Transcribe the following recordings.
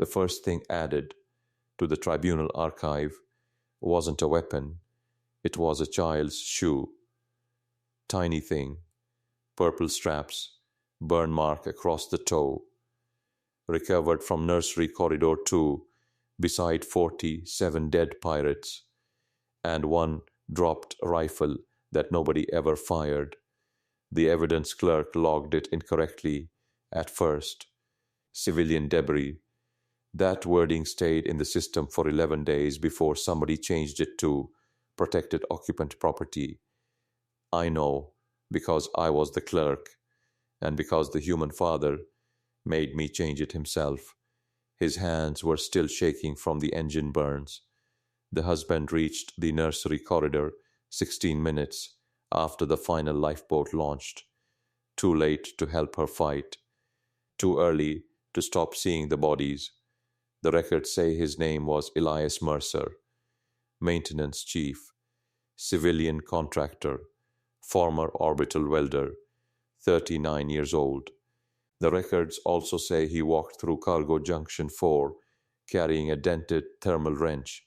The first thing added to the tribunal archive wasn't a weapon, it was a child's shoe. Tiny thing, purple straps, burn mark across the toe. Recovered from nursery corridor 2, beside 47 dead pirates, and one dropped rifle that nobody ever fired. The evidence clerk logged it incorrectly at first. Civilian debris. That wording stayed in the system for 11 days before somebody changed it to protected occupant property. I know, because I was the clerk, and because the human father made me change it himself. His hands were still shaking from the engine burns. The husband reached the nursery corridor 16 minutes after the final lifeboat launched. Too late to help her fight. Too early to stop seeing the bodies. The records say his name was Elias Mercer, maintenance chief, civilian contractor, former orbital welder, 39 years old. The records also say he walked through cargo junction 4 carrying a dented thermal wrench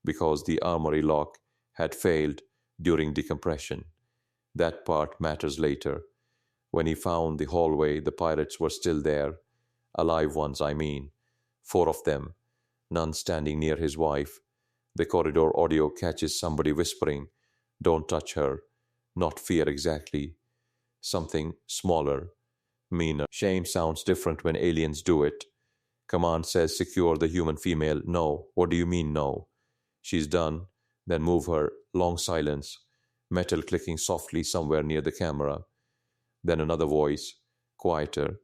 because the armory lock had failed during decompression. That part matters later. When he found the hallway, the pirates were still there. Alive ones, I mean. 4 of them, none standing near his wife. The corridor audio catches somebody whispering, "Don't touch her." Not fear exactly. Something smaller, meaner. Shame sounds different when aliens do it. Command says secure the human female. No. What do you mean no? She's done. Then move her. Long silence. Metal clicking softly somewhere near the camera. Then another voice, quieter.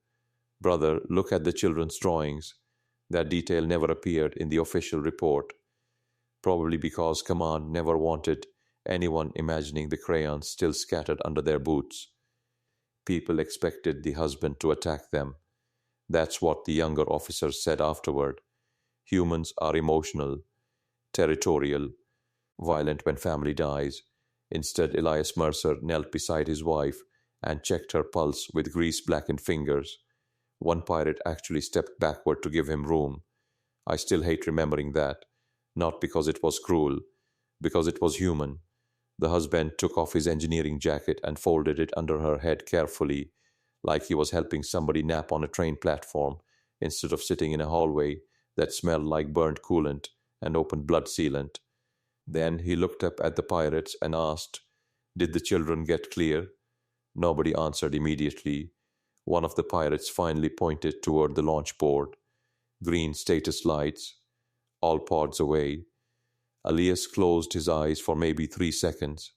Brother, look at the children's drawings. That detail never appeared in the official report. Probably because Command never wanted anyone imagining the crayons still scattered under their boots. People expected the husband to attack them. That's what the younger officers said afterward. Humans are emotional, territorial, violent when family dies. Instead, Elias Mercer knelt beside his wife and checked her pulse with grease-blackened fingers. One pirate actually stepped backward to give him room. I still hate remembering that. Not because it was cruel, because it was human. The husband took off his engineering jacket and folded it under her head carefully, like he was helping somebody nap on a train platform, instead of sitting in a hallway that smelled like burnt coolant and open blood sealant. Then he looked up at the pirates and asked, "Did the children get clear?" Nobody answered immediately. One of the pirates finally pointed toward the launch board. Green status lights. All pods away. Elias closed his eyes for maybe 3 seconds.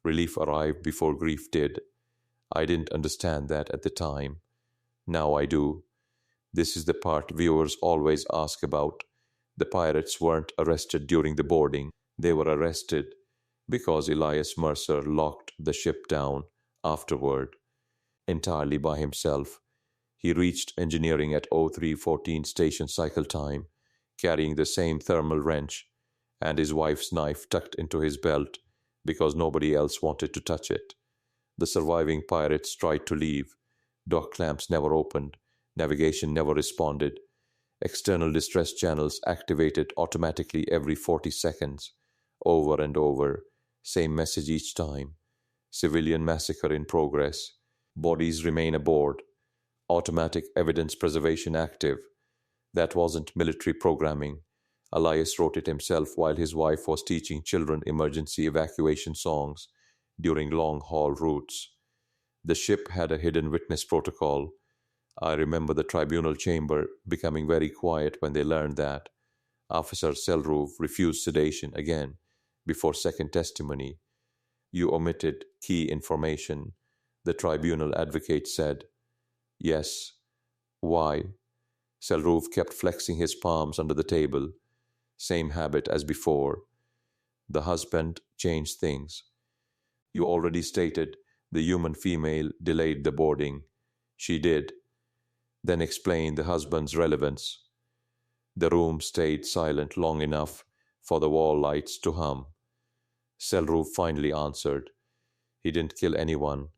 Relief arrived before grief did. I didn't understand that at the time. Now I do. This is the part viewers always ask about. The pirates weren't arrested during the boarding. They were arrested because Elias Mercer locked the ship down afterward, entirely by himself. He reached engineering at 03:14 station cycle time, carrying the same thermal wrench and his wife's knife tucked into his belt because nobody else wanted to touch it. The surviving pirates tried to leave. Dock clamps never opened. Navigation never responded. External distress channels activated automatically every 40 seconds, over and over. Same message each time. Civilian massacre in progress. Bodies remain aboard. Automatic evidence preservation active. That wasn't military programming. Elias wrote it himself while his wife was teaching children emergency evacuation songs during long-haul routes. The ship had a hidden witness protocol. I remember the tribunal chamber becoming very quiet when they learned that. Officer Selruv refused sedation again before second testimony. "You omitted key information," the tribunal advocate said. "Yes." "Why?" Selruv kept flexing his palms under the table. Same habit as before. The husband changed things. "You already stated the human female delayed the boarding." "She did." Then explained the husband's relevance. The room stayed silent long enough for the wall lights to hum. Selruv finally answered. "He didn't kill anyone."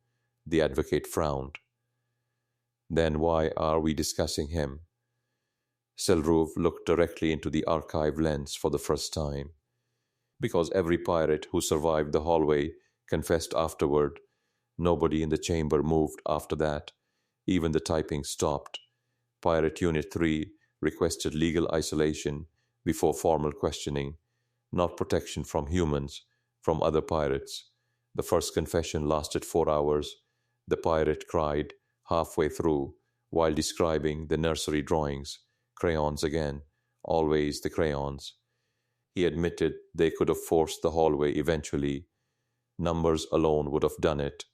The advocate frowned. "Then why are we discussing him?" Selruv looked directly into the archive lens for the first time. Because every pirate who survived the hallway confessed afterward, nobody in the chamber moved after that. Even the typing stopped. Pirate Unit 3 requested legal isolation before formal questioning, not protection from humans, from other pirates. The first confession lasted 4 hours. The pirate cried halfway through while describing the nursery drawings. Crayons again, always the crayons. He admitted they could have forced the hallway eventually. Numbers alone would have done it.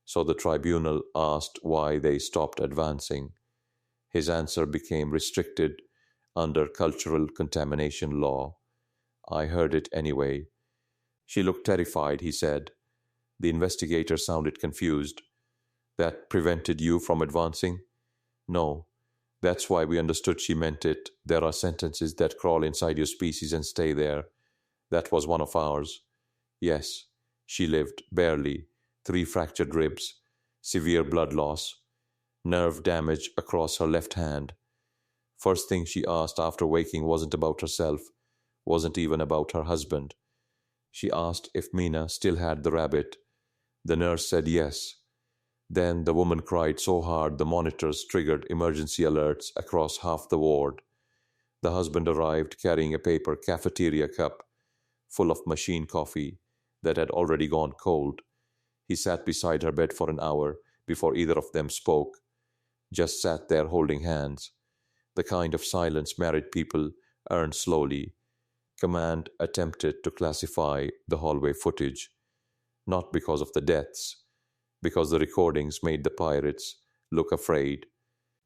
So the tribunal asked why they stopped advancing. His answer became restricted under cultural contamination law. I heard it anyway. She looked terrified, he said. The investigator sounded confused. That prevented you from advancing? No. That's why we understood she meant it. There are sentences that crawl inside your species and stay there. That was one of ours. Yes, she lived, barely. 3 fractured ribs, severe blood loss, nerve damage across her left hand. First thing she asked after waking wasn't about herself, wasn't even about her husband. She asked if Mina still had the rabbit. The nurse said yes. Then the woman cried so hard the monitors triggered emergency alerts across half the ward. The husband arrived carrying a paper cafeteria cup full of machine coffee that had already gone cold. He sat beside her bed for an hour before either of them spoke. Just sat there holding hands. The kind of silence married people earn slowly. Command attempted to classify the hallway footage. Not because of the deaths, because the recordings made the pirates look afraid.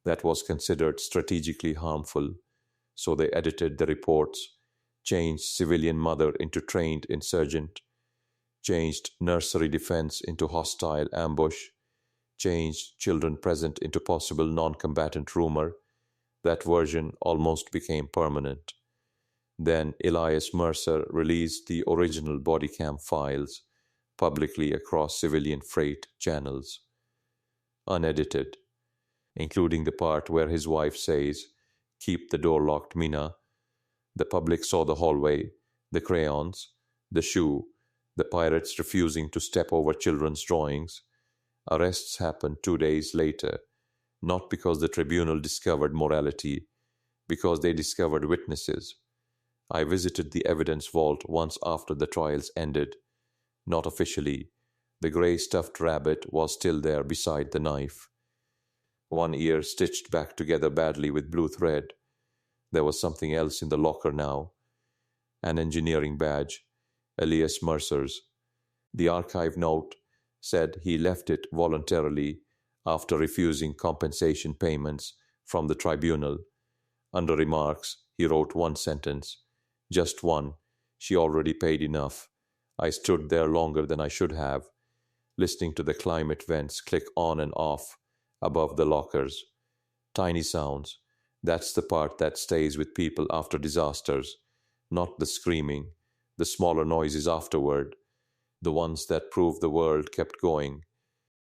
That was considered strategically harmful, so they edited the reports, changed civilian mother into trained insurgent, changed nursery defense into hostile ambush, changed children present into possible non-combatant rumor. That version almost became permanent. Then Elias Mercer released the original bodycam files publicly across civilian freight channels, unedited, including the part where his wife says, "Keep the door locked, Mina." The public saw the hallway, the crayons, the shoe, the pirates refusing to step over children's drawings. Arrests happened 2 days later, not because the tribunal discovered morality, because they discovered witnesses. I visited the evidence vault once after the trials ended. Not officially. The gray stuffed rabbit was still there beside the knife. One ear stitched back together badly with blue thread. There was something else in the locker now. An engineering badge, Elias Mercer's. The archive note said he left it voluntarily after refusing compensation payments from the tribunal. Under remarks, he wrote one sentence. Just one. She already paid enough. I stood there longer than I should have, listening to the climate vents click on and off above the lockers. Tiny sounds. That's the part that stays with people after disasters, not the screaming, the smaller noises afterward, the ones that prove the world kept going,